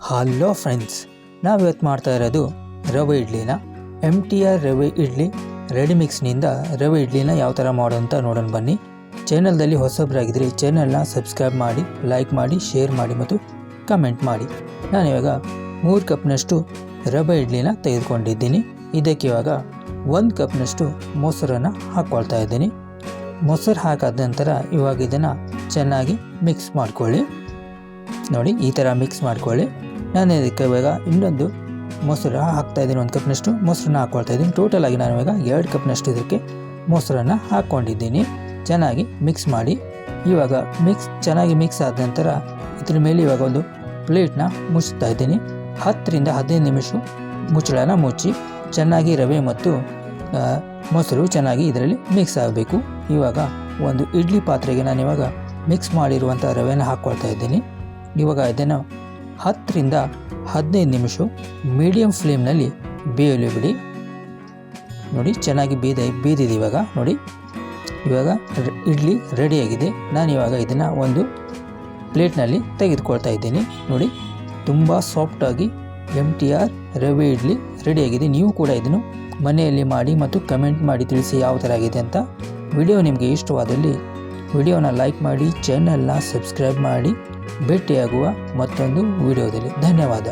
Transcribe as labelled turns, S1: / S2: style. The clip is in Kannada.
S1: ಹಲೋ ಫ್ರೆಂಡ್ಸ್, ನಾವಿವತ್ತು ಮಾಡ್ತಾ ಇರೋದು ರವೆ ಇಡ್ಲಿನ. MTR ರವೆ ಇಡ್ಲಿ ರೆಡಿ ಮಿಕ್ಸ್ನಿಂದ ರವೆ ಇಡ್ಲಿನ ಯಾವ ಥರ ಮಾಡೋಂತ ನೋಡೋಣ ಬನ್ನಿ. ಚಾನಲ್ದಲ್ಲಿ ಹೊಸಬ್ರಾಗಿದ್ದರೆ ಚಾನಲ್ನ ಸಬ್ಸ್ಕ್ರೈಬ್ ಮಾಡಿ, ಲೈಕ್ ಮಾಡಿ, ಶೇರ್ ಮಾಡಿ ಮತ್ತು ಕಮೆಂಟ್ ಮಾಡಿ. ನಾನಿವಾಗ 3 ಕಪ್ನಷ್ಟು ರವೆ ಇಡ್ಲಿನ ತೆಗೆದುಕೊಂಡಿದ್ದೀನಿ. ಇದಕ್ಕೆ ಇವಾಗ 1 ಕಪ್ನಷ್ಟು ಮೊಸರನ್ನು ಹಾಕ್ಕೊಳ್ತಾ ಇದ್ದೀನಿ. ಮೊಸರು ಹಾಕಾದ ನಂತರ ಇವಾಗ ಇದನ್ನು ಚೆನ್ನಾಗಿ ಮಿಕ್ಸ್ ಮಾಡ್ಕೊಳ್ಳಿ. ನೋಡಿ, ಈ ಥರ ಮಿಕ್ಸ್ ಮಾಡ್ಕೊಳ್ಳಿ. ನಾನು ಇದಕ್ಕೆ ಇವಾಗ ಇನ್ನೊಂದು ಮೊಸರು ಹಾಕ್ತಾಯಿದ್ದೀನಿ. 1 ಕಪ್ನಷ್ಟು ಮೊಸರನ್ನ ಹಾಕ್ಕೊಳ್ತಾ ಇದ್ದೀನಿ. ಟೋಟಲಾಗಿ ನಾನು ಇವಾಗ 2 ಕಪ್ನಷ್ಟು ಇದಕ್ಕೆ ಮೊಸರನ್ನು ಹಾಕ್ಕೊಂಡಿದ್ದೀನಿ. ಚೆನ್ನಾಗಿ ಮಿಕ್ಸ್ ಮಾಡಿ. ಇವಾಗ ಚೆನ್ನಾಗಿ ಮಿಕ್ಸ್ ಆದ ನಂತರ ಇದ್ರ ಮೇಲೆ ಇವಾಗ ಒಂದು ಪ್ಲೇಟ್ನ ಮುಚ್ತಾ ಇದ್ದೀನಿ. 10 ರಿಂದ 15 ನಿಮಿಷ ಮುಚ್ಚಳನ ಮುಚ್ಚಿ ಚೆನ್ನಾಗಿ ರವೆ ಮತ್ತು ಮೊಸರು ಚೆನ್ನಾಗಿ ಇದರಲ್ಲಿ ಮಿಕ್ಸ್ ಆಗಬೇಕು. ಇವಾಗ ಒಂದು ಇಡ್ಲಿ ಪಾತ್ರೆಗೆ ನಾನು ಇವಾಗ ಮಿಕ್ಸ್ ಮಾಡಿರುವಂಥ ರವೆನ ಹಾಕ್ಕೊಳ್ತಾ ಇದ್ದೀನಿ. ಇವಾಗ ಇದನ್ನು 10 ರಿಂದ 15 ನಿಮಿಷ ಮೀಡಿಯಮ್ ಫ್ಲೇಮ್ನಲ್ಲಿ ಬೇಯಲು ಬಿಡಿ. ನೋಡಿ, ಚೆನ್ನಾಗಿ ಬೇದಿದೆ. ಇವಾಗ ನೋಡಿ, ಇವಾಗ ಇಡ್ಲಿ ರೆಡಿಯಾಗಿದೆ. ನಾನು ಇವಾಗ ಇದನ್ನು ಒಂದು ಪ್ಲೇಟ್ನಲ್ಲಿ ತೆಗೆದುಕೊಳ್ತಾ ಇದ್ದೀನಿ. ನೋಡಿ, ತುಂಬ ಸಾಫ್ಟಾಗಿ MTR ರವೆ ಇಡ್ಲಿ ರೆಡಿಯಾಗಿದೆ. ನೀವು ಕೂಡ ಇದನ್ನು ಮನೆಯಲ್ಲಿ ಮಾಡಿ ಮತ್ತು ಕಮೆಂಟ್ ಮಾಡಿ ತಿಳಿಸಿ ಯಾವ ಥರ ಆಗಿದೆ ಅಂತ. ವಿಡಿಯೋ ನಿಮಗೆ ಇಷ್ಟವಾದಲ್ಲಿ ವಿಡಿಯೋನ ಲೈಕ್ ಮಾಡಿ, ಚಾನಲ್ನ ಸಬ್ಸ್ಕ್ರೈಬ್ ಮಾಡಿ. ಭೇಟಿಯಾಗುವ ಮತ್ತೊಂದು ವಿಡಿಯೋದಲ್ಲಿ. ಧನ್ಯವಾದ.